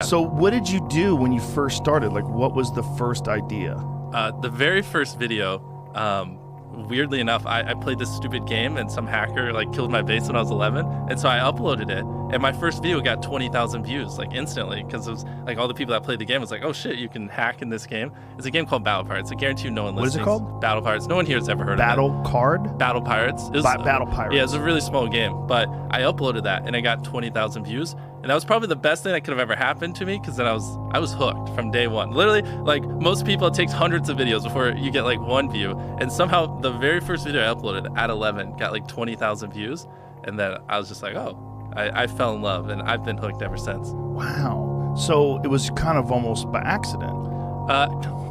So what did you do when you first started? Like, what was the first idea? The very first video, weirdly enough, I played this stupid game and some hacker like killed my base when I was 11, and so I uploaded it, and my first video got 20,000 views like instantly, because it was like all the people that played the game was like, oh shit, you can hack in this game. It's a game called Battle Pirates. I guarantee you no one listening. What is it called? Battle Pirates. No one here has ever heard Battle of it. Card? Battle Pirates. Battle Pirates. Yeah, it's a really small game, but I uploaded that and I got 20,000 views, and that was probably the best thing that could have ever happened to me, because then I was hooked from day one. Literally, like most people, it takes hundreds of videos before you get like one view, and somehow the very first video I uploaded at 11 got like 20,000 views, and then I was just like, oh, I fell in love, and I've been hooked ever since. Wow. So it was kind of almost by accident.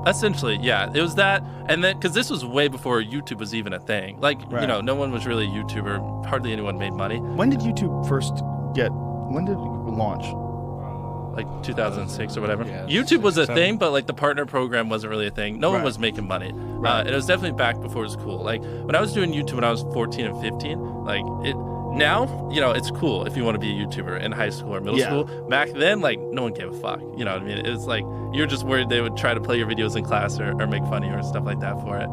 Essentially, yeah. It was that, and then because this was way before YouTube was even a thing. Like, Right. no one was really a YouTuber. Hardly anyone made money. When did YouTube first when did it launch? Like 2006 or whatever. Yeah, YouTube was a 7. thing, but like the partner program wasn't really a thing. No one Right. was making money. Right. And it was definitely back before it was cool. Like when I was doing YouTube when I was 14 and 15, like now, it's cool if you want to be a YouTuber in high school or middle Yeah. school. Back then, like no one gave a fuck. You know what I mean? It was like you're just worried they would try to play your videos in class or make fun of you or stuff like that for it.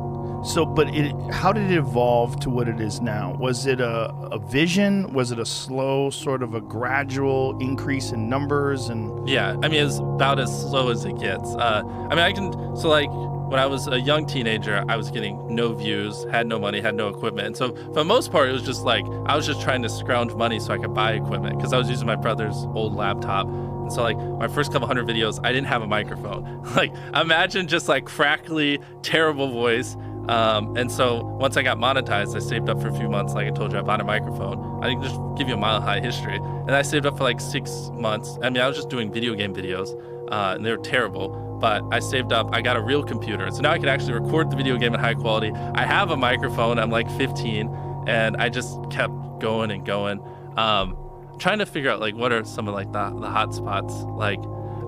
So, but how did it evolve to what it is now? Was it a vision? Was it a slow, sort of a gradual increase in numbers? And Yeah, I mean, it's about as slow as it gets. So like when I was a young teenager, I was getting no views, had no money, had no equipment. And so for the most part, it was just like, I was just trying to scrounge money so I could buy equipment, because I was using my brother's old laptop. And so like my first couple hundred videos, I didn't have a microphone. Like imagine just like crackly, terrible voice. And so once I got monetized, I saved up for a few months. Like I told you, I bought a microphone. I can just give you a mile high history. And I saved up for like 6 months. I mean, I was just doing video game videos, and they were terrible, but I saved up. I got a real computer. So now I can actually record the video game in high quality. I have a microphone. I'm like 15, and I just kept going and going. Trying to figure out like what are some of like the hot spots. Like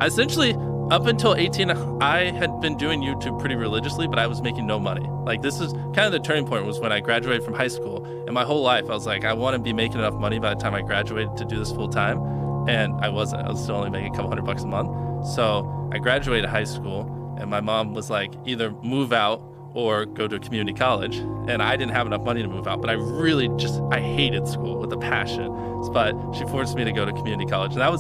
essentially, up until 18, I had been doing YouTube pretty religiously, but I was making no money. Like this is kind of the turning point was when I graduated from high school. And my whole life, I was like, I want to be making enough money by the time I graduated to do this full time. And I wasn't. I was still only making a couple $100 a month. So I graduated high school, and my mom was like, either move out or go to a community college. And I didn't have enough money to move out, but I hated school with a passion. But she forced me to go to community college. And that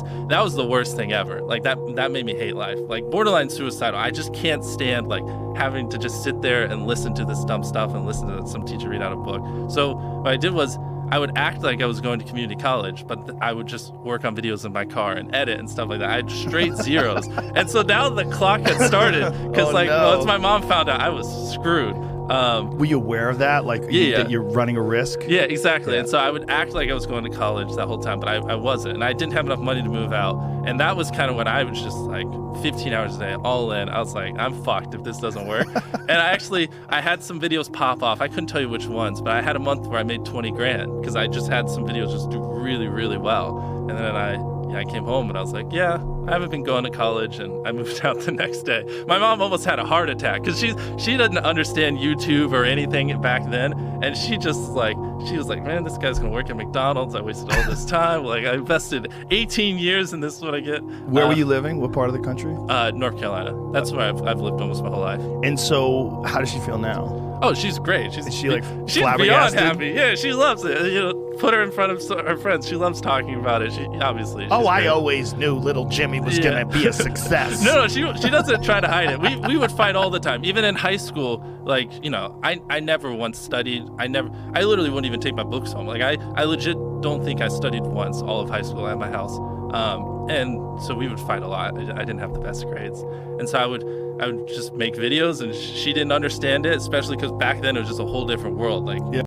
was the worst thing ever. Like that made me hate life. Like borderline suicidal. I just can't stand like having to just sit there and listen to this dumb stuff and listen to some teacher read out a book. So what I did was I would act like I was going to community college, but I would just work on videos in my car and edit and stuff like that. I had straight zeros. And so now the clock had started, because once my mom found out, I was screwed. were you aware of that? Like that you're running a risk? Yeah, exactly. And so I would act like I was going to college that whole time, but I wasn't. And I didn't have enough money to move out. And that was kind of when I was just like 15 hours a day, all in. I was like, I'm fucked if this doesn't work. And I had some videos pop off. I couldn't tell you which ones, but I had a month where I made 20 grand because I just had some videos just do really, really well. And then I came home and I was like, yeah, I haven't been going to college, and I moved out the next day. My mom almost had a heart attack because she didn't understand YouTube or anything back then, and she was like, man, this guy's gonna work at McDonald's. I wasted all this time. Like I invested 18 years, and this is what I get. Where were you living? What part of the country? North Carolina. That's where I've lived almost my whole life. And so, how does she feel now? Oh, she's great. Is she like she's beyond flabbergasted? happy. Yeah, she loves it. Put her in front of her friends. She loves talking about it. I always knew little Jimmy was gonna be a success. No, she doesn't try to hide it. We would fight all the time. Even in high school, like, I never once studied. I literally wouldn't even take my books home. Like I legit don't think I studied once all of high school at my house. And so we would fight a lot. I didn't have the best grades. And so I would just make videos, and she didn't understand it, especially because back then it was just a whole different world. Like,